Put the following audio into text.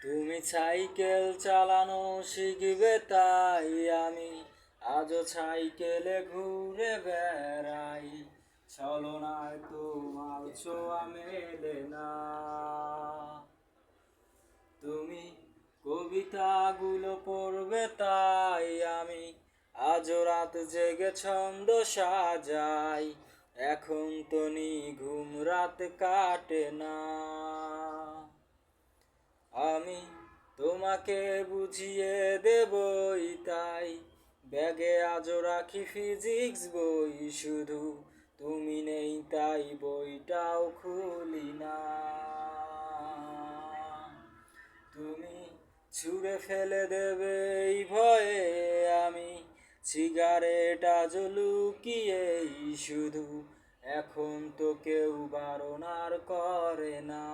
তুমি সাইকেল চালানো শিখবে তাই আমি আজও সাইকেলে ঘুরে বেড়াই। ছলনায় তোমার ছোঁয়া মেলে না। তুমি কবিতাগুলো পড়বে তাই আমি আজও রাত জেগে ছন্দ সাজাই। এখন তো নিঘুম রাত কাটে না। আমি তোমাকে বুঝিয়ে দেবই তাই ব্যাগে আজও রাখি ফিজিক্স বই, শুধু তুমি নেই তাই বইটাও খুলি না। তুমি ছুঁড়ে ফেলে দেবে এই ভয়ে আমি সিগারেট আজও লুকিয়েই, শুধু এখন তো কেউ বারণ আর করে না।